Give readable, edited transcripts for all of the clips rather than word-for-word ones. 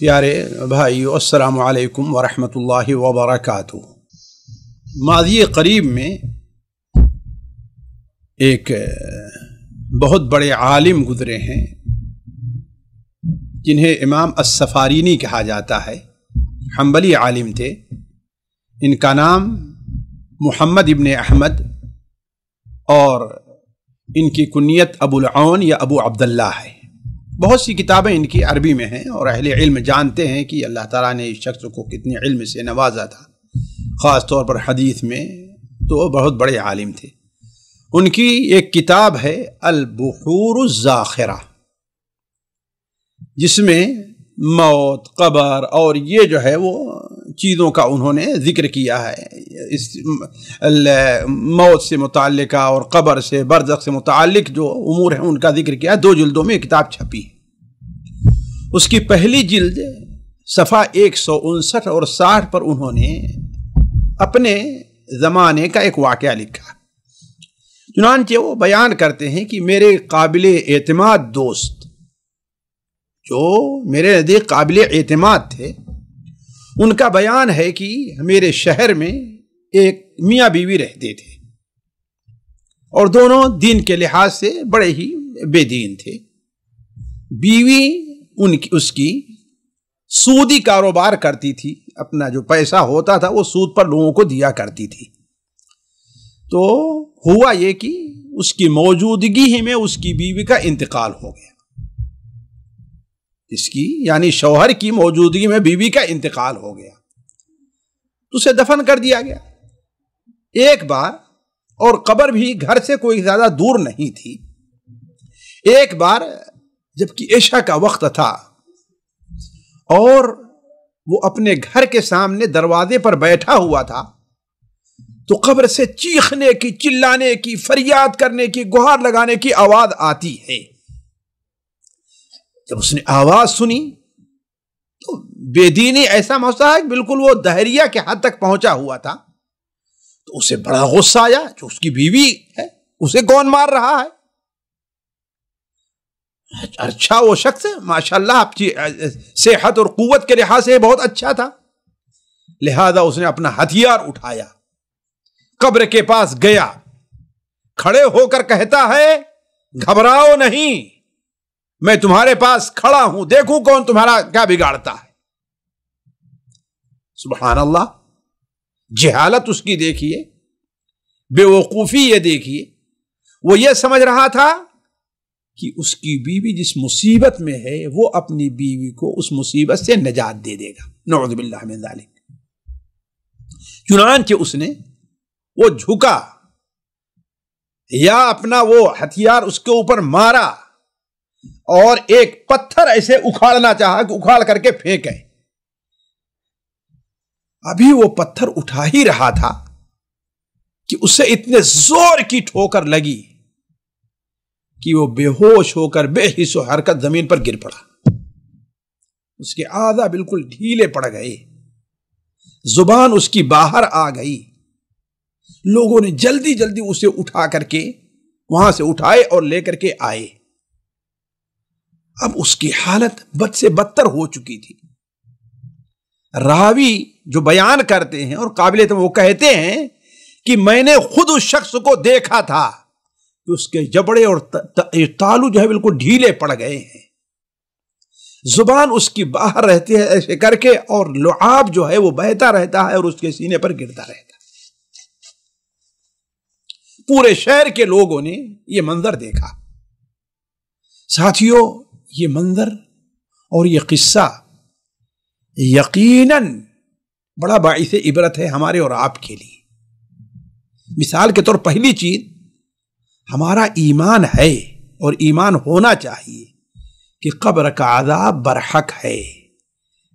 پیارے بھائیو، السلام علیکم ورحمۃ اللہ وبرکاتہ۔ ماضی قریب میں ایک بہت بڑے عالم گزرے ہیں جنہیں امام السفارینی کہا جاتا ہے، حنبلی عالم تھے۔ ان کا نام محمد ابن احمد اور ان کی کنیت ابو العون یا ابو عبداللہ ہے۔ بہت سی کتابیں ان کی عربی میں ہیں اور اہل علم جانتے ہیں کہ اللہ تعالیٰ نے اس شخص کو کتنے علم سے نوازا تھا، خاص طور پر حدیث میں تو وہ بہت بڑے عالم تھے۔ ان کی ایک کتاب ہے البحور الزاخرہ، جس میں موت، قبر اور یہ جو ہے وہ چیزوں کا انہوں نے ذکر کیا ہے، اس موت سے متعلقہ اور قبر سے، برزخ سے متعلق جو امور ہیں ان کا ذکر کیا ہے۔ 2 جلدوں میں کتاب چھپی ہے۔ اس کی پہلی جلد صفحہ 159 اور 60 پر انہوں نے اپنے زمانے کا ایک واقعہ لکھا۔ چنانچہ وہ بیان کرتے ہیں کہ میرے قابل اعتماد دوست جو میرے نزدیک قابل اعتماد تھے، ان کا بیان ہے کہ میرے شہر میں ایک میاں بیوی رہتے تھے اور دونوں دین کے لحاظ سے بڑے ہی بے دین تھے۔ بیوی اس کی سودی کاروبار کرتی تھی، اپنا جو پیسہ ہوتا تھا وہ سود پر لوگوں کو دیا کرتی تھی۔ تو ہوا یہ کہ اس کی موجودگی ہی میں اس کی بیوی کا انتقال ہو گیا، اس کی یعنی شوہر کی موجودگی میں بیوی کا انتقال ہو گیا، تو اسے دفن کر دیا گیا۔ ایک بار، اور قبر بھی گھر سے کوئی زیادہ دور نہیں تھی، ایک بار جبکہ عشاء کا وقت تھا اور وہ اپنے گھر کے سامنے دروازے پر بیٹھا ہوا تھا، تو قبر سے چیخنے کی، چلانے کی، فریاد کرنے کی، گہار لگانے کی آواز آتی ہے۔ جب اس نے آواز سنی تو بے دینی ایسا مسئلہ ہے، بالکل وہ دہریہ کے حد تک پہنچا ہوا تھا، تو اسے بڑا غصہ آیا، جو اس کی بیوی ہے اسے کون مار رہا ہے؟ اچھا وہ شخص ماشاءاللہ آپ کی صحت اور قوت کے لحاظ سے بہت اچھا تھا، لہذا اس نے اپنا ہتھیار اٹھایا، قبر کے پاس گیا، کھڑے ہو کر کہتا ہے گھبراؤ نہیں، میں تمہارے پاس کھڑا ہوں، دیکھوں کون تمہارا کیا بگاڑتا ہے۔ سبحان اللہ، جہالت اس کی دیکھیے، بے وقوفی یہ دیکھیے۔ وہ یہ سمجھ رہا تھا کہ اس کی بیوی جس مصیبت میں ہے وہ اپنی بیوی کو اس مصیبت سے نجات دے دے گا، نعوذ باللہ من ذالک۔ چنانچہ اس نے وہ جھکا یا اپنا وہ ہتھیار اس کے اوپر مارا اور ایک پتھر ایسے اکھاڑنا چاہا کہ اکھاڑ کر کے پھینکے۔ ابھی وہ پتھر اٹھا ہی رہا تھا کہ اسے اتنے زور کی ٹھوکر لگی کہ وہ بے ہوش ہو کر بے حس و حرکت زمین پر گر پڑا۔ اس کے اعضاء بالکل ڈھیلے پڑ گئے، زبان اس کی باہر آ گئی۔ لوگوں نے جلدی جلدی اسے اٹھا کر کے وہاں سے اٹھائے اور لے کر کے آئے۔ اب اس کی حالت بد سے بدتر ہو چکی تھی۔ راوی جو بیان کرتے ہیں اور قابل وہ کہتے ہیں کہ میں نے خود اس شخص کو دیکھا تھا کہ اس کے جبڑے اور تالو جو ہے بالکل ڈھیلے پڑ گئے ہیں، زبان اس کی باہر رہتی ہے ایسے کر کے، اور لعاب جو ہے وہ بہتا رہتا ہے اور اس کے سینے پر گرتا رہتا ہے۔ پورے شہر کے لوگوں نے یہ منظر دیکھا۔ ساتھیوں، یہ منظر اور یہ قصہ یقیناً بڑا باعث عبرت ہے ہمارے اور آپ کے لیے۔ مثال کے طور پہلی چیز، ہمارا ایمان ہے اور ایمان ہونا چاہیے کہ قبر کا عذاب برحق ہے،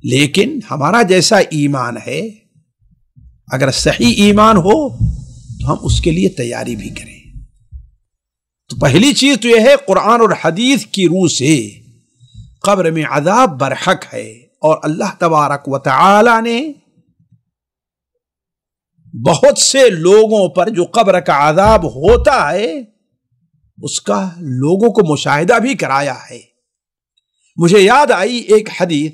لیکن ہمارا جیسا ایمان ہے، اگر صحیح ایمان ہو تو ہم اس کے لیے تیاری بھی کریں۔ تو پہلی چیز تو یہ ہے، قرآن اور حدیث کی روح سے قبر میں عذاب برحق ہے، اور اللہ تبارک و تعالی نے بہت سے لوگوں پر جو قبر کا عذاب ہوتا ہے اس کا لوگوں کو مشاہدہ بھی کرایا ہے۔ مجھے یاد آئی ایک حدیث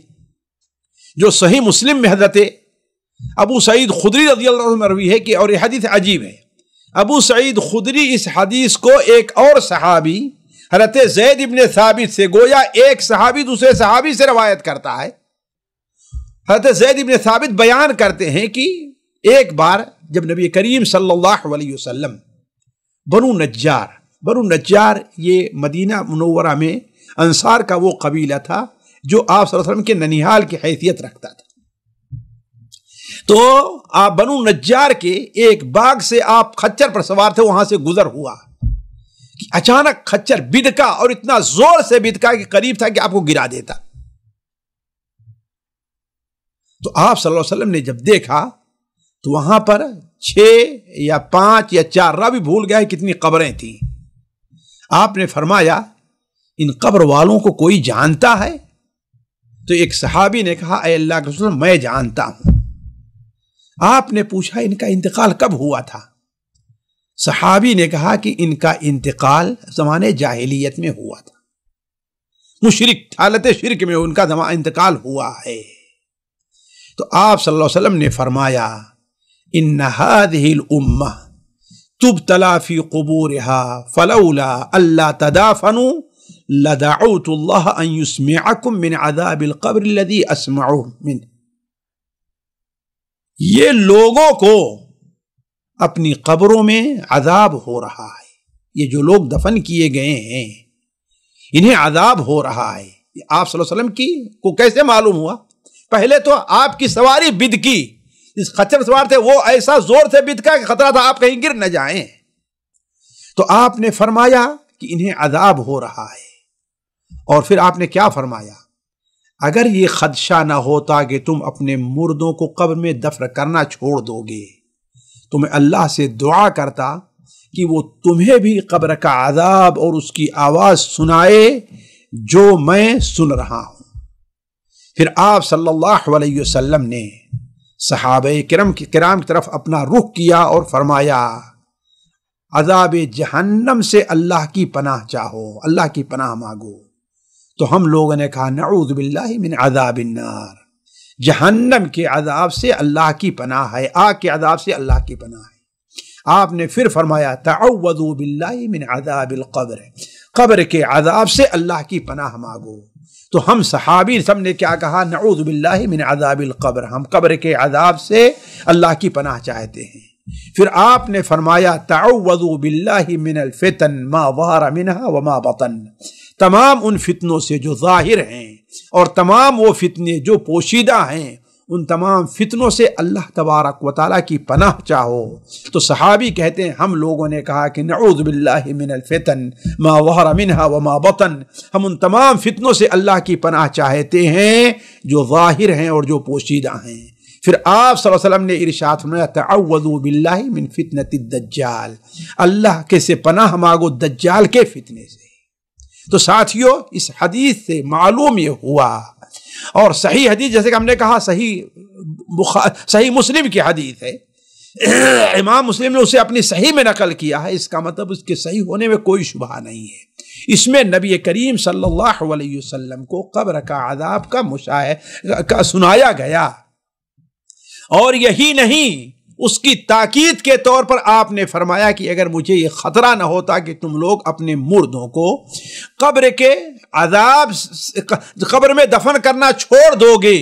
جو صحیح مسلم میں حضرت ابو سعید خدری رضی اللہ عنہ مروی ہے کہ، اور یہ حدیث عجیب ہے، ابو سعید خدری اس حدیث کو ایک اور صحابی حضرت زید ابن ثابت سے، گویا ایک صحابی دوسرے صحابی سے روایت کرتا ہے، حضرت زید ابن ثابت بیان کرتے ہیں کہ ایک بار جب نبی کریم صلی اللہ علیہ وسلم بنو نجار یہ مدینہ منورہ میں انصار کا وہ قبیلہ تھا جو آپ صلی اللہ علیہ وسلم کے ننیحال کی حیثیت رکھتا تھا، تو آپ بنو نجار کے ایک باغ سے آپ خچر پر سوار تھے، وہاں سے گزر ہوا کہ اچانک خچر بدکا، اور اتنا زور سے بدکا کہ قریب تھا کہ آپ کو گرا دیتا۔ تو آپ صلی اللہ علیہ وسلم نے جب دیکھا تو وہاں پر 6 یا 5 یا 4 راوی بھول گیا کتنی قبریں تھیں۔ آپ نے فرمایا ان قبر والوں کو کوئی جانتا ہے؟ تو ایک صحابی نے کہا اے اللہ کے رسول میں جانتا ہوں۔ آپ نے پوچھا ان کا انتقال کب ہوا تھا؟ صحابی نے کہا کہ ان کا انتقال زمانے جاہلیت میں ہوا تھا، مشرک حالت شرک میں ان کا انتقال ہوا ہے۔ تو آپ صلی اللہ علیہ وسلم نے فرمایا ان هذه الامه تبتلى في قبورها فلولا الا تدافنوا لدعوت الله ان يسمعكم من عذاب القبر الذي اسمعه منه۔ یہ لوگوں کو اپنی قبروں میں عذاب ہو رہا ہے، یہ جو لوگ دفن کیے گئے ہیں انہیں عذاب ہو رہا ہے۔ آپ صلی اللہ علیہ وسلم کی کو کیسے معلوم ہوا؟ پہلے تو آپ کی سواری بدکی، جس خچر سوار تھے وہ ایسا زور سے بدکا کہ خطرہ تھا آپ کہیں گر نہ جائیں، تو آپ نے فرمایا کہ انہیں عذاب ہو رہا ہے۔ اور پھر آپ نے کیا فرمایا؟ اگر یہ خدشہ نہ ہوتا کہ تم اپنے مردوں کو قبر میں دفن کرنا چھوڑ دو گے تو میں اللہ سے دعا کرتا کہ وہ تمہیں بھی قبر کا عذاب اور اس کی آواز سنائے جو میں سن رہا ہوں۔ پھر آپ صلی اللہ علیہ وسلم نے صحابہ کرام کی طرف اپنا رخ کیا اور فرمایا عذاب جہنم سے اللہ کی پناہ چاہو، اللہ کی پناہ مانگو۔ تو ہم لوگوں نے کہا نعوذ باللہ من عذاب النار، جہنم کے عذاب سے اللہ کی پناہ ہے، آگ کے عذاب سے اللہ کی پناہ ہے۔ آپ نے پھر فرمایا تعوذوا باللہ من عذاب القبر، قبر کے عذاب سے اللہ کی پناہ مانگو۔ تو ہم صحابی سب نے کیا کہا؟ نعوذ باللہ من عذاب القبر، ہم قبر کے عذاب سے اللہ کی پناہ چاہتے ہیں۔ پھر آپ نے فرمایا تعوذوا باللہ من الفتن ما ظہر منها وما بطن، تمام ان فتنوں سے جو ظاہر ہیں اور تمام وہ فتنے جو پوشیدہ ہیں، ان تمام فتنوں سے اللہ تبارک و تعالیٰ کی پناہ چاہو۔ تو صحابی کہتے ہیں ہم لوگوں نے کہا کہ نعوذ باللہ من الفتن ما ظہر منها وما بطن، ہم ان تمام فتنوں سے اللہ کی پناہ چاہتے ہیں جو ظاہر ہیں اور جو پوشیدہ ہیں۔ پھر آپ صلی اللہ علیہ وسلم نے ارشاد فرمایا تعوذوا باللہ من فتنۃ الدجال، اللہ کے سے پناہ مانگو دجال کے فتنے سے۔ تو ساتھیو اس حدیث سے معلوم یہ ہوا، اور صحیح حدیث جیسے کہ ہم نے کہا صحیح مسلم کی حدیث ہے، امام مسلم نے اسے اپنی صحیح میں نقل کیا ہے، اس کا مطلب اس کے صحیح ہونے میں کوئی شبہ نہیں ہے۔ اس میں نبی کریم صلی اللہ علیہ وسلم کو قبر کا عذاب کا سنایا گیا، اور یہی نہیں اس کی تاکید کے طور پر آپ نے فرمایا کہ اگر مجھے یہ خطرہ نہ ہوتا کہ تم لوگ اپنے مردوں کو قبر کے عذاب قبر میں دفن کرنا چھوڑ دو گے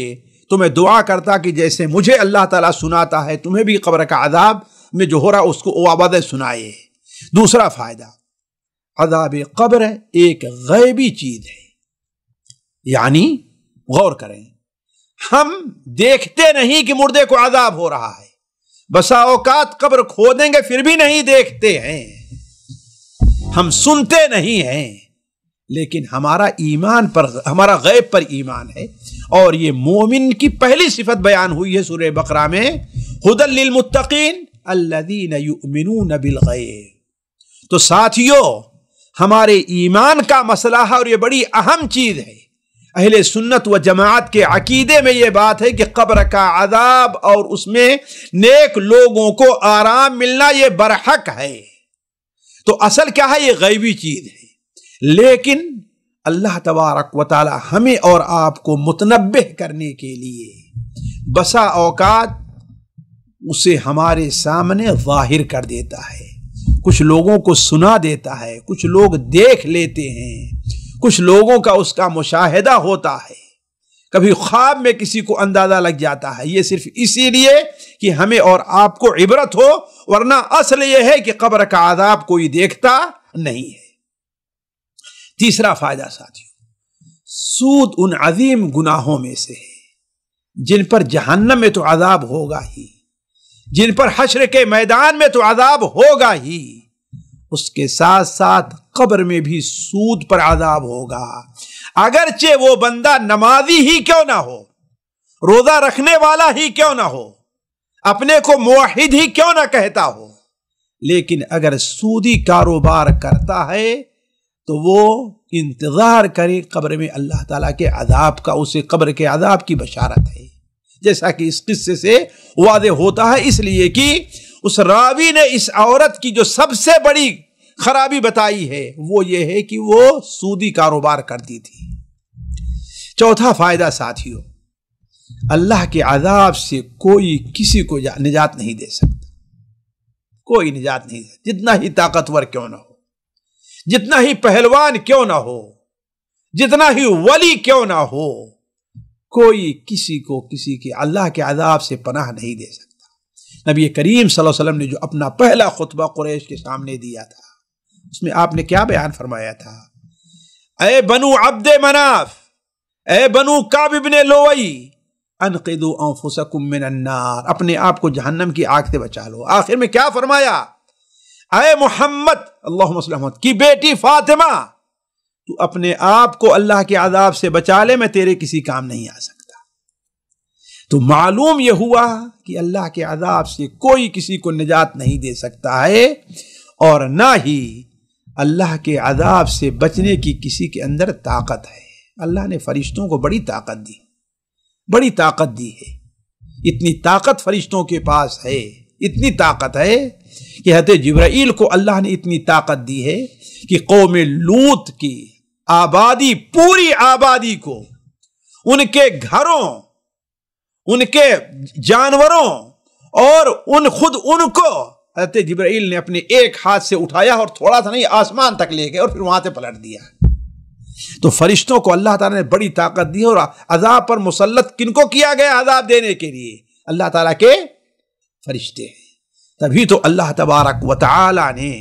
تو میں دعا کرتا کہ جیسے مجھے اللہ تعالیٰ سناتا ہے تمہیں بھی قبر کا عذاب میں جو ہو رہا اس کو آواز سنائے۔ دوسرا فائدہ، عذاب قبر ایک غیبی چیز ہے، یعنی غور کریں، ہم دیکھتے نہیں کہ مردے کو عذاب ہو رہا ہے، بسا اوقات قبر کھودیں گے پھر بھی نہیں دیکھتے ہیں، ہم سنتے نہیں ہیں، لیکن ہمارا ایمان پر، ہمارا غیب پر ایمان ہے، اور یہ مومن کی پہلی صفت بیان ہوئی ہے سورہ بقرہ میں، ھدی للمتقین الذین یؤمنون بالغیب۔ تو ساتھیو ہمارے ایمان کا مسئلہ ہے اور یہ بڑی اہم چیز ہے۔ اہل سنت و جماعت کے عقیدے میں یہ بات ہے کہ قبر کا عذاب اور اس میں نیک لوگوں کو آرام ملنا یہ برحق ہے۔ تو اصل کیا ہے؟ یہ غیبی چیز ہے، لیکن اللہ تبارک و تعالی ہمیں اور آپ کو متنبہ کرنے کے لیے بسا اوقات اسے ہمارے سامنے ظاہر کر دیتا ہے، کچھ لوگوں کو سنا دیتا ہے، کچھ لوگ دیکھ لیتے ہیں، کچھ لوگوں کا اس کا مشاہدہ ہوتا ہے، کبھی خواب میں کسی کو اندازہ لگ جاتا ہے۔ یہ صرف اسی لیے کہ ہمیں اور آپ کو عبرت ہو، ورنہ اصل یہ ہے کہ قبر کا عذاب کوئی دیکھتا نہیں ہے۔ تیسرا فائدہ ساتھیو، سود ان عظیم گناہوں میں سے ہے جن پر جہنم میں تو عذاب ہوگا ہی، جن پر حشر کے میدان میں تو عذاب ہوگا ہی، اس کے ساتھ ساتھ قبر میں بھی سود پر عذاب ہوگا۔ اگرچہ وہ بندہ نمازی ہی کیوں نہ ہو، روزہ رکھنے والا ہی کیوں نہ ہو، اپنے کو موحد ہی کیوں نہ کہتا ہو، لیکن اگر سودی کاروبار کرتا ہے تو وہ انتظار کرے قبر میں اللہ تعالیٰ کے عذاب کا، اسے قبر کے عذاب کی بشارت ہے، جیسا کہ اس قصے سے واضح ہوتا ہے۔ اس لیے کہ اس راوی نے اس عورت کی جو سب سے بڑی خرابی بتائی ہے وہ یہ ہے کہ وہ سودی کاروبار کرتی تھی۔ چوتھا فائدہ ساتھیو، اللہ کے عذاب سے کوئی کسی کو نجات نہیں دے سکتا، کوئی نجات نہیں دے، جتنا ہی طاقتور کیوں نہ ہو، جتنا ہی پہلوان کیوں نہ ہو، جتنا ہی ولی کیوں نہ ہو، کوئی کسی کو کسی کے اللہ کے عذاب سے پناہ نہیں دے سکتا۔ نبی کریم صلی اللہ علیہ وسلم نے جو اپنا پہلا خطبہ قریش کے سامنے دیا تھا، اس میں آپ نے کیا بیان فرمایا تھا؟ اے بنو عبد مناف، اے بنو کعب بن لوئی، انقذوا انفسکم من النار، اپنے آپ کو جہنم کی آگ سے بچا لو۔ آخر میں کیا فرمایا؟ اے محمد اللہم صلی اللہ علیہ وسلم کی بیٹی فاطمہ، تو اپنے آپ کو اللہ کے عذاب سے بچا لے، میں تیرے کسی کام نہیں آ سکتا۔ تو معلوم یہ ہوا کہ اللہ کے عذاب سے کوئی کسی کو نجات نہیں دے سکتا ہے، اور نہ ہی اللہ کے عذاب سے بچنے کی کسی کے اندر طاقت ہے۔ اللہ نے فرشتوں کو بڑی طاقت دی، بڑی طاقت دی ہے، اتنی طاقت فرشتوں کے پاس ہے، اتنی طاقت ہے کہ حضرت جبرائیل کو اللہ نے اتنی طاقت دی ہے کہ قوم لوط کی آبادی، پوری آبادی کو، ان کے گھروں، ان کے جانوروں اور خود ان کو حضرت جبرائیل نے اپنے ایک ہاتھ سے اٹھایا اور تھوڑا سا نہیں آسمان تک لے گئے اور پھر وہاں سے پلٹ دیا۔ تو فرشتوں کو اللہ تعالیٰ نے بڑی طاقت دی، اور عذاب پر مسلط کن کو کیا گیا عذاب دینے کے لیے؟ اللہ تعالیٰ کے فرشتے ہیں۔ تبھی تو اللہ تبارک و تعالی نے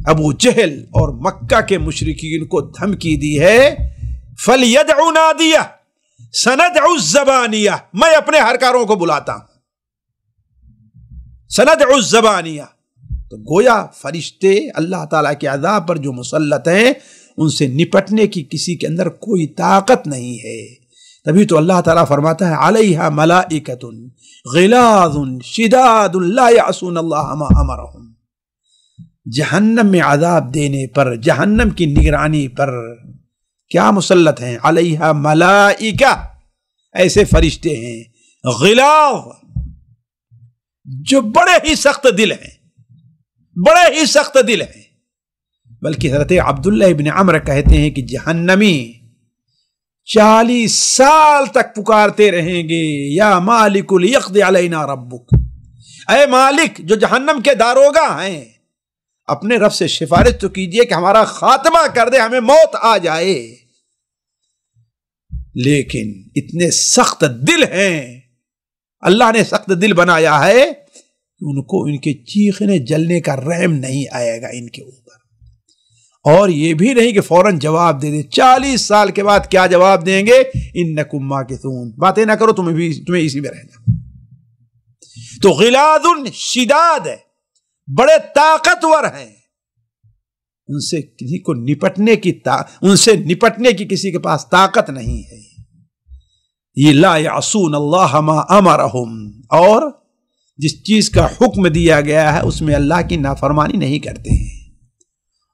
ابو جہل اور مکہ کے مشرکین کو دھمکی دی ہے، فَلْيَدْعُ نَادِيَهْ سَنَدْعُ الزَّبَانِيَةَ، میں اپنے ہرکاروں کو بلاتا ہوں، سَنَدْعُ الزَّبَانِيَةَ۔ تو گویا فرشتے اللہ تعالیٰ کے عذاب پر جو مسلط ہیں، ان سے نپٹنے کی کسی کے اندر کوئی طاقت نہیں ہے۔ تبھی تو اللہ تعالیٰ فرماتا ہے علیہا ملائکۃ غلاظ شداد لا یعصون اللہ ما امرہم۔ جہنم میں عذاب دینے پر، جہنم کی نگرانی پر کیا مسلط ہیں؟ علیہا ملائکہ، ایسے فرشتے ہیں، غلاظ، جو بڑے ہی سخت دل ہیں، بڑے ہی سخت دل ہیں۔ بلکہ حضرت عبداللہ ابن عمر کہتے ہیں کہ جہنمی 40 سال تک پکارتے رہیں گے، یا مالک لیقضی علینا ربک، اے مالک جو جہنم کے داروغہ ہیں، اپنے رب سے سفارش تو کیجئے کہ ہمارا خاتمہ کر دے، ہمیں موت آ جائے۔ لیکن اتنے سخت دل ہیں، اللہ نے سخت دل بنایا ہے، ان کو ان کے چیخنے جلنے کا رحم نہیں آئے گا ان کے اوپر، اور یہ بھی نہیں کہ فوراً جواب دے دے۔ 40 سال کے بعد کیا جواب دیں گے؟ انکم ماکثون، باتیں نہ کرو، تمہیں اسی میں رہنا۔ تو غلاظ شداد ہے، بڑے طاقتور ہیں، ان سے کسی کو نپٹنے کی ان سے نپٹنے کی کسی کے پاس طاقت نہیں ہے۔ یہ لا یعصون اللہ ما امرہم، اور جس چیز کا حکم دیا گیا ہے اس میں اللہ کی نافرمانی نہیں کرتے ہیں،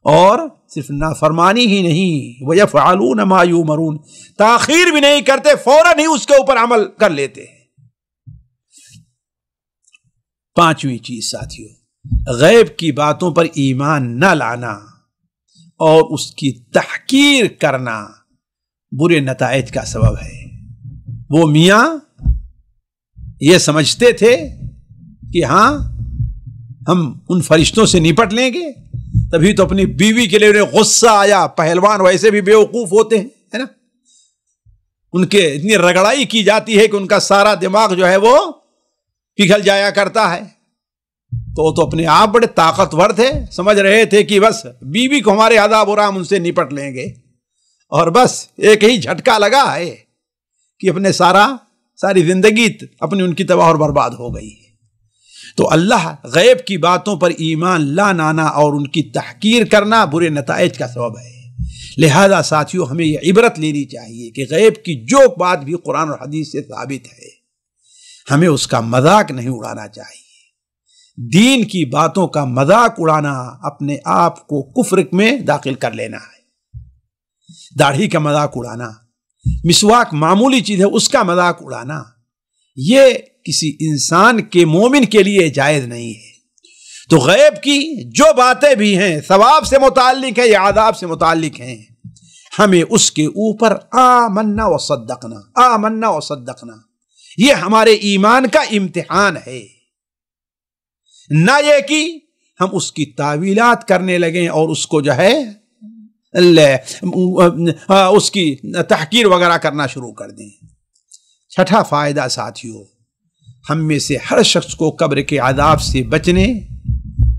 اور صرف نافرمانی ہی نہیں، وَيَفْعَلُونَ مَا يُؤْمَرُونَ، تاخیر بھی نہیں کرتے، فوراً ہی اس کے اوپر عمل کر لیتے ہیں۔ پانچویں چیز ساتھیو، غیب کی باتوں پر ایمان نہ لانا اور اس کی تحقیر کرنا برے نتائج کا سبب ہے۔ وہ میاں یہ سمجھتے تھے کہ ہاں ہم ان فرشتوں سے نپٹ لیں گے، تبھی تو اپنی بیوی کے لیے انہیں غصہ آیا. پہلوان ویسے بھی بیوقوف ہوتے ہیں، ہے نا، ان کے اتنی رگڑائی کی جاتی ہے کہ ان کا سارا دماغ جو ہے وہ پگھل جایا کرتا ہے. تو اپنے آپ بڑے طاقتور تھے، سمجھ رہے تھے کہ بس بیوی کو ہمارے عذاب و رحم ان سے نپٹ لیں گے، اور بس ایک ہی جھٹکا لگا ہے کہ اپنے ساری زندگی اپنی ان کی تباہ اور برباد ہو گئی. تو اللہ غیب کی باتوں پر ایمان لانا اور ان کی تحقیر کرنا برے نتائج کا سبب ہے. لہذا ساتھیوں، ہمیں یہ عبرت لینی چاہیے کہ غیب کی جو بات بھی قرآن اور حدیث سے ثابت ہے، ہمیں اس کا مذاق نہیں اڑانا چاہیے. دین کی باتوں کا مذاق اڑانا اپنے آپ کو کفر میں داخل کر لینا ہے. داڑھی کا مذاق اڑانا، مسواک معمولی چیز ہے اس کا مذاق اڑانا، یہ کسی انسان کے مومن کے لیے جائز نہیں ہے. تو غیب کی جو باتیں بھی ہیں، ثواب سے متعلق ہیں یا عذاب سے متعلق ہیں، ہمیں اس کے اوپر آمنا و صدقنا، یہ ہمارے ایمان کا امتحان ہے. نہ یہ کہ ہم اس کی تعویلات کرنے لگیں اور اس کو جو ہے اس کی تحقیر وغیرہ کرنا شروع کر دیں. چھٹا فائدہ ساتھیوں، ہم میں سے ہر شخص کو قبر کے عذاب سے بچنے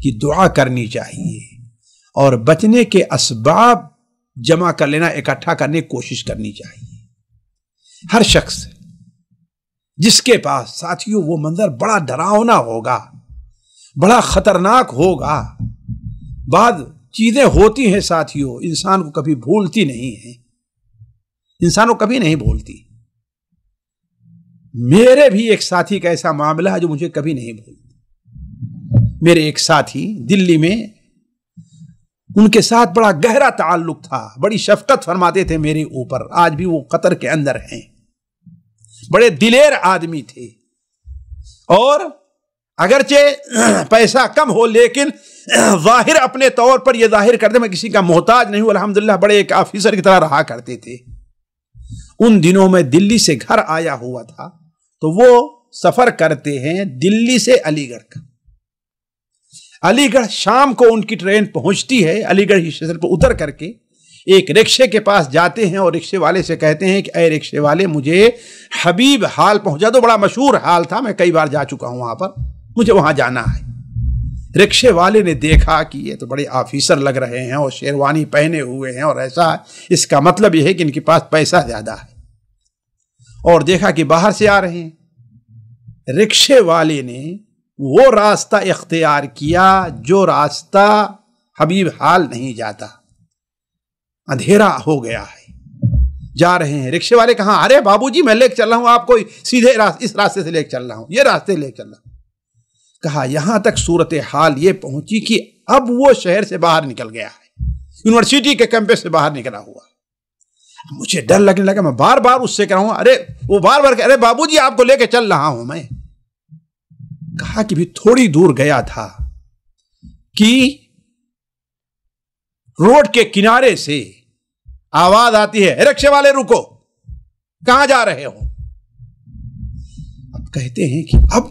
کی دعا کرنی چاہیے اور بچنے کے اسباب جمع کر لینا، اکٹھا کرنے کی کوشش کرنی چاہیے. ہر شخص جس کے پاس ساتھیوں وہ منظر بڑا ڈراؤنا ہوگا، بڑا خطرناک ہوگا. بعض چیزیں ہوتی ہیں ساتھیوں انسان کو کبھی بھولتی نہیں ہیں، انسان کو کبھی نہیں بھولتی. میرے بھی ایک ساتھی کا ایسا معاملہ ہے جو مجھے کبھی نہیں بھولتا. میرے ایک ساتھی دلی میں، ان کے ساتھ بڑا گہرا تعلق تھا، بڑی شفقت فرماتے تھے میرے اوپر. آج بھی وہ قطر کے اندر ہیں. بڑے دلیر آدمی تھے اور اگرچہ پیسہ کم ہو لیکن ظاہر اپنے طور پر یہ ظاہر کرتے میں کسی کا محتاج نہیں ہوں، الحمدللہ بڑے ایک آفیسر کی طرح رہا کرتے تھے. ان دنوں میں دلی سے گھر آیا ہوا تھا تو وہ سفر کرتے ہیں دلی سے علی گڑھ کا. علی گڑھ شام کو ان کی ٹرین پہنچتی ہے. علی گڑھ اسٹیشن پر اتر کر کے ایک رکشے کے پاس جاتے ہیں اور رکشے والے سے کہتے ہیں کہ اے رکشے والے مجھے حبیب حال پہنچا دو. بڑا مشہور حال تھا، میں کئی بار جا چکا ہوں وہاں پر، مجھے وہاں جانا ہے. رکشے والے نے دیکھا کہ یہ تو بڑے آفیسر لگ رہے ہیں اور شیروانی پہنے ہوئے ہیں اور ایسا، اس کا مطلب یہ ہے کہ ان کے پاس پیسہ زیادہ ہے، اور دیکھا کہ باہر سے آ رہے ہیں. رکشے والے نے وہ راستہ اختیار کیا جو راستہ حبیب حال نہیں جاتا. اندھیرا ہو گیا ہے، جا رہے ہیں. رکشے والے کہاں؟ ارے بابو جی میں لے کے چل رہا ہوں آپ کو، سیدھے اس راستے سے لے کے چل رہا ہوں، یہ راستے لے کے چل رہا ہوں. کہا یہاں تک صورتحال یہ پہنچی کہ اب وہ شہر سے باہر نکل گیا ہے، یونیورسٹی کے کیمپس سے باہر نکلا ہوا. مجھے ڈر لگنے لگا، میں بار بار اس سے کہہ رہا ہوں، ارے وہ بار بار ارے بابو جی آپ کو لے کے چل رہا ہوں میں. کہا کہ بھی تھوڑی دور گیا تھا کہ روڈ کے کنارے سے آواز آتی ہے، رکشے والے رکو، کہاں جا رہے ہو؟ اب کہتے ہیں کہ اب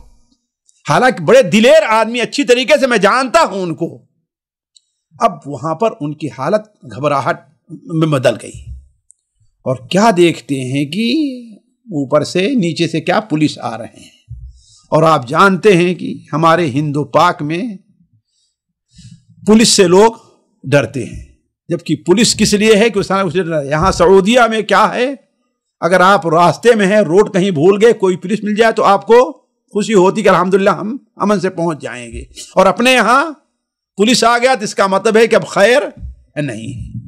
حالانکہ بڑے دلیر آدمی، اچھی طریقے سے میں جانتا ہوں ان کو، اب وہاں پر ان کی حالت گھبراہٹ میں بدل گئی. اور کیا دیکھتے ہیں کہ اوپر سے نیچے سے کیا پولیس آ رہے ہیں. اور آپ جانتے ہیں کہ ہمارے ہندو پاک میں پولیس سے لوگ ڈرتے ہیں، جبکہ پولیس کس لیے ہے کہ یہاں سعودیہ میں کیا ہے، اگر آپ راستے میں ہیں، روڈ کہیں بھول گئے، کوئی پولیس مل جائے تو آپ کو خوشی ہوتی کہ الحمدللہ ہم امن سے پہنچ جائیں گے. اور اپنے یہاں پولیس آ گیا تو اس کا مطلب ہے کہ اب خیر نہیں.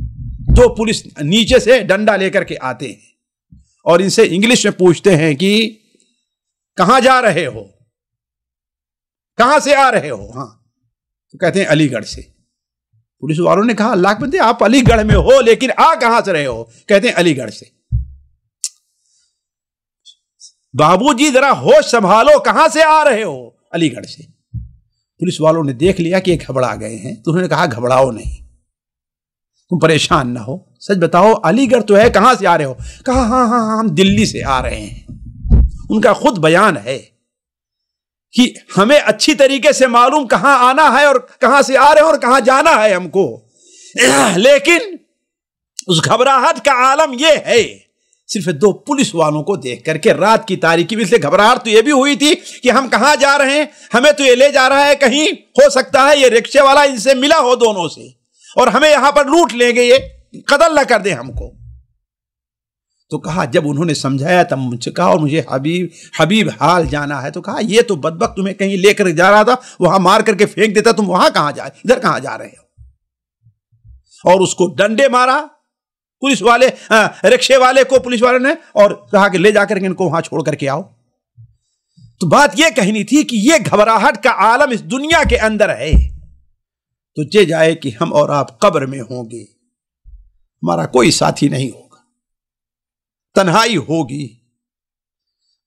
تو پولیس نیچے سے ڈنڈا لے کر کے آتے ہیں اور ان سے انگلش میں پوچھتے ہیں کہ کہاں جا رہے ہو، کہاں سے آ رہے ہو؟ ہاں تو کہتے ہیں علی گڑھ سے. پولیس والوں نے کہا اللہ کے بندے آپ علی گڑھ میں ہو لیکن آ کہاں سے رہے ہو؟ کہتے ہیں علی گڑھ سے. بابو جی ذرا ہوش سنبھالو، کہاں سے آ رہے ہو؟ علی گڑھ سے. پولیس والوں نے دیکھ لیا کہ یہ گھبرا گئے ہیں تو انہوں نے کہا گھبراؤ نہیں، تم پریشان نہ ہو، سچ بتاؤ علی گڑھ تو ہے، کہاں سے آ رہے ہو؟ کہا ہاں ہاں ہم دلی سے آ رہے ہیں. ان کا خود بیان ہے کہ ہمیں اچھی طریقے سے معلوم کہاں آنا ہے اور کہاں سے آ رہے ہیں اور کہاں جانا ہے ہم کو، لیکن اس گھبراہٹ کا عالم یہ ہے صرف 2 پولیس والوں کو دیکھ کر کے رات کی تاریکی میں، اس لیے گھبراہٹ تو یہ بھی ہوئی تھی کہ ہم کہاں جا رہے ہیں، ہمیں تو یہ لے جا رہا ہے کہیں، ہو سکتا ہے یہ رکشے والا ان سے ملا ہو دونوں سے اور ہمیں یہاں پر لوٹ لیں گے، یہ قتل نہ کر دیں ہم کو۔ تو کہا، جب انہوں نے سمجھایا تب مجھ سے کہا، اور مجھے حبیب حال جانا ہے، تو کہا یہ تو بدبخت تمہیں کہیں لے کر جا رہا تھا، وہاں مار کر کے پھینک دیتا، تم وہاں کہاں جا، ادھر کہاں جا رہے ہو؟ اور اس کو ڈنڈے مارا پولیس والے، رکشے والے کو پولیس والے نے، اور کہا کہ لے جا کر کے ان کو وہاں چھوڑ کر کے آؤ۔ تو بات یہ کہنی تھی کہ یہ گھبراہٹ کا عالم اس دنیا کے اندر ہے، تو یہ جائے کہ ہم اور آپ قبر میں ہوں گے، ہمارا کوئی ساتھی نہیں ہوگا، تنہائی ہوگی،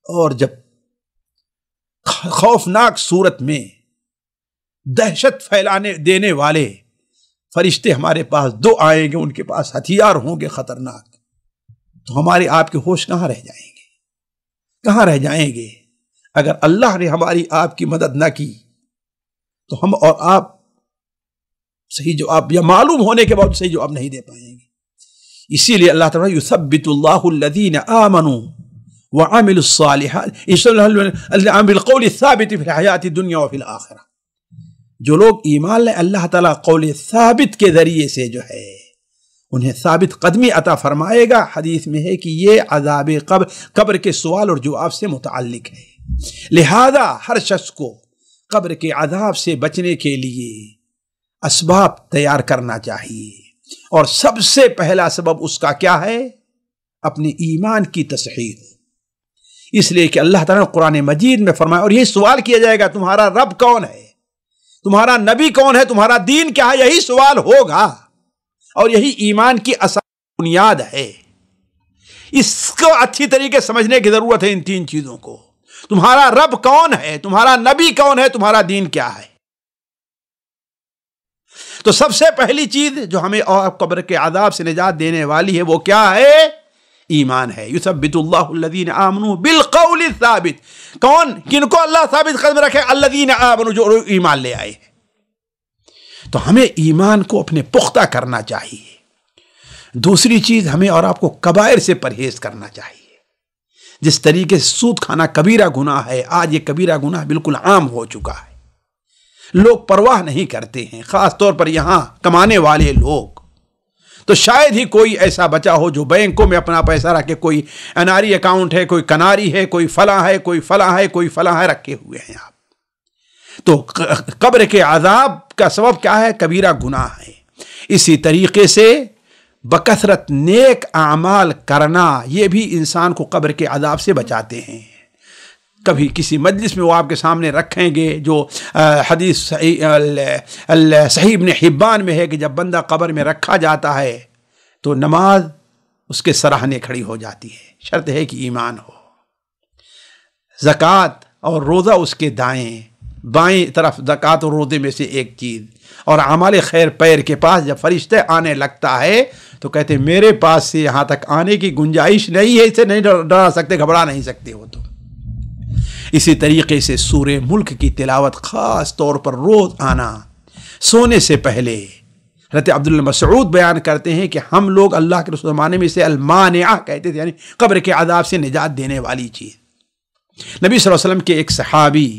اور جب خوفناک صورت میں دہشت پھیلانے دینے والے فرشتے ہمارے پاس 2 آئیں گے، ان کے پاس ہتھیار ہوں گے خطرناک، تو ہمارے آپ کے ہوش کہاں رہ جائیں گے؟ کہاں رہ جائیں گے؟ اگر اللہ نے ہماری آپ کی مدد نہ کی تو ہم اور آپ صحیح جواب یا معلوم ہونے کے بعد صحیح جواب نہیں دے پائیں گے۔ اسی لیے اللہ تعالیٰ یثبت اللہ الذین آمنوا وعملوا الصالحات بالقول الثابت فی الحیات الدنیا وفی الآخرہ، جو لوگ ایمان لے اللہ تعالیٰ قول ثابت کے ذریعے سے جو ہے انہیں ثابت قدمی عطا فرمائے گا۔ حدیث میں ہے کہ یہ عذاب قبر کے سوال اور جواب سے متعلق ہے، لہذا ہر شخص کو قبر کے عذاب سے بچنے کے لیے اسباب تیار کرنا چاہیے، اور سب سے پہلا سبب اس کا کیا ہے؟ اپنے ایمان کی تصحیح، اس لیے کہ اللہ تعالیٰ نے قرآن مجید میں فرمایا، اور یہی سوال کیا جائے گا تمہارا رب کون ہے، تمہارا نبی کون ہے، تمہارا دین کیا ہے، یہی سوال ہوگا، اور یہی ایمان کی اساس بنیاد ہے۔ اس کو اچھی طریقے سمجھنے کی ضرورت ہے، ان 3 چیزوں کو، تمہارا رب کون ہے، تمہارا نبی کون ہے، تمہارا دین کیا ہے۔ تو سب سے پہلی چیز جو ہمیں قبر کے عذاب سے نجات دینے والی ہے وہ کیا ہے؟ ایمان ہے۔ یثبت اللہ الذین آمنوا بالقول الثابت، کون، کن کو اللہ ثابت قدم رکھے؟ الذین آمنوا، جو ایمان لے آئے ہیں۔ تو ہمیں ایمان کو اپنے پختہ کرنا چاہیے۔ دوسری چیز، ہمیں اور آپ کو کبائر سے پرہیز کرنا چاہیے۔ جس طریقے سے سود کھانا کبیرہ گناہ ہے، آج یہ کبیرہ گناہ بالکل عام ہو چکا ہے، لوگ پرواہ نہیں کرتے ہیں، خاص طور پر یہاں کمانے والے لوگ۔ تو شاید ہی کوئی ایسا بچا ہو جو بینکوں میں اپنا پیسہ رکھے، کوئی اناری اکاؤنٹ ہے، کوئی کناری ہے، کوئی فلاں ہے، کوئی فلاں ہے، کوئی فلاں ہے، رکھے ہوئے ہیں آپ۔ تو قبر کے عذاب کا سبب کیا ہے؟ کبیرہ گناہ ہے۔ اسی طریقے سے بکثرت نیک اعمال کرنا، یہ بھی انسان کو قبر کے عذاب سے بچاتے ہیں۔ کبھی کسی مجلس میں وہ آپ کے سامنے رکھیں گے، جو حدیث صحیح ابن حبان میں ہے کہ جب بندہ قبر میں رکھا جاتا ہے تو نماز اس کے سراہنے کھڑی ہو جاتی ہے، شرط ہے کہ ایمان ہو۔ زکوٰۃ اور روزہ اس کے دائیں بائیں طرف، زکوٰۃ اور روزے میں سے ایک چیز، اور اعمال خیر پیر کے پاس جب فرشتے آنے لگتا ہے تو کہتے میرے پاس سے یہاں تک آنے کی گنجائش نہیں ہے، اسے نہیں ڈرا سکتے، گھبرا نہیں سکتے ہو تو۔ اسی طریقے سے سورہ ملک کی تلاوت خاص طور پر روز آنا، سونے سے پہلے۔ حضرت عبداللہ مسعود بیان کرتے ہیں کہ ہم لوگ اللہ کے رسول زمانے میں اسے المانعہ کہتے تھے، یعنی قبر کے عذاب سے نجات دینے والی چیز۔ نبی صلی اللہ علیہ وسلم کے ایک صحابی،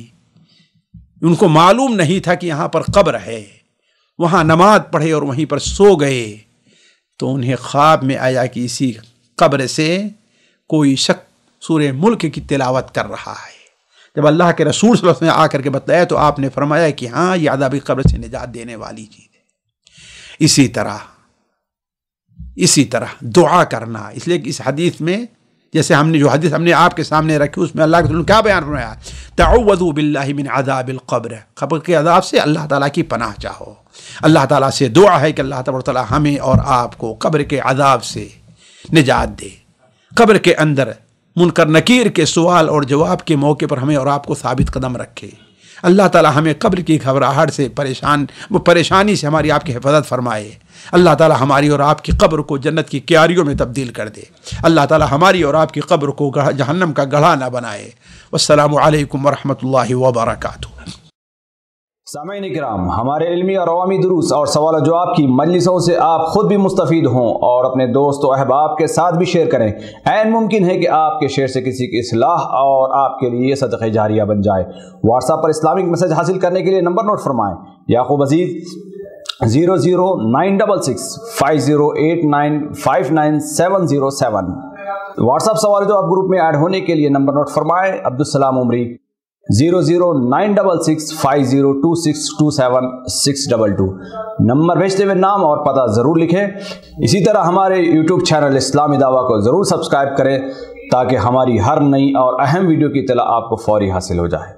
ان کو معلوم نہیں تھا کہ یہاں پر قبر ہے، وہاں نماز پڑھے اور وہیں پر سو گئے، تو انہیں خواب میں آیا کہ اسی قبر سے کوئی شخص سورہ ملک کی تلاوت کر رہا ہے۔ جب اللہ کے رسول صلی اللہ علیہ وسلم نے آ کر کے بتایا تو آپ نے فرمایا کہ ہاں، یہ عذاب قبر سے نجات دینے والی چیز ہے۔ اسی طرح دعا کرنا، اس لیے کہ اس حدیث میں، جیسے جو حدیث ہم نے آپ کے سامنے رکھی، اس میں اللہ کے رسول نے کیا بیان فرمایا؟ تعوذوا باللہ من عذاب القبر، قبر کے عذاب سے اللہ تعالیٰ کی پناہ چاہو۔ اللہ تعالیٰ سے دعا ہے کہ اللہ تعالیٰ ہمیں اور آپ کو قبر کے عذاب سے نجات دے، قبر کے اندر منکر نکیر کے سوال اور جواب کے موقع پر ہمیں اور آپ کو ثابت قدم رکھے، اللہ تعالی ہمیں قبر کی گھبراہٹ سے پریشانی سے ہماری آپ کی حفاظت فرمائے. اللہ تعالی ہماری اور آپ کی قبر کو جنت کی کیاریوں میں تبدیل کر دے. اللہ تعالی ہماری اور آپ کی قبر کو جہنم کا گڑھا نہ بنائے. والسلام علیکم ورحمۃ اللہ وبرکاتہ. سامعین کرام، ہمارے علمی اور عوامی دروس اور سوال و جواب کی مجلسوں سے آپ خود بھی مستفید ہوں اور اپنے دوست و احباب کے ساتھ بھی شیئر کریں. عین ممکن ہے کہ آپ کے شیئر سے کسی کی اصلاح اور آپ کے لیے صدقہ جاریہ بن جائے. واٹس ایپ پر اسلامک میسج حاصل کرنے کے لیے نمبر نوٹ فرمائیں: یعقوب عزیز 00966 5089 59707. واٹس ایپ سوال جواب گروپ میں ایڈ ہونے کے لیے نمبر نوٹ فرمائیں: عبدالسلام عمری 00966 502627 622. نمبر بھیجتے ہوئے نام اور پتہ ضرور لکھیں. اسی طرح ہمارے یوٹیوب چینل اسلامی دعویٰ کو ضرور سبسکرائب کریں تاکہ ہماری ہر نئی اور اہم ویڈیو کی اطلاع آپ کو فوری حاصل ہو جائے.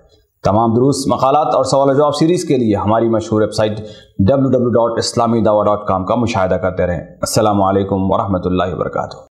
تمام دروس، مقالات اور سوال و جواب سیریز کے لیے ہماری مشہور ویب سائٹ www.islamidawah.com کا مشاہدہ کرتے رہیں. السلام علیکم ورحمۃ اللہ وبرکاتہ.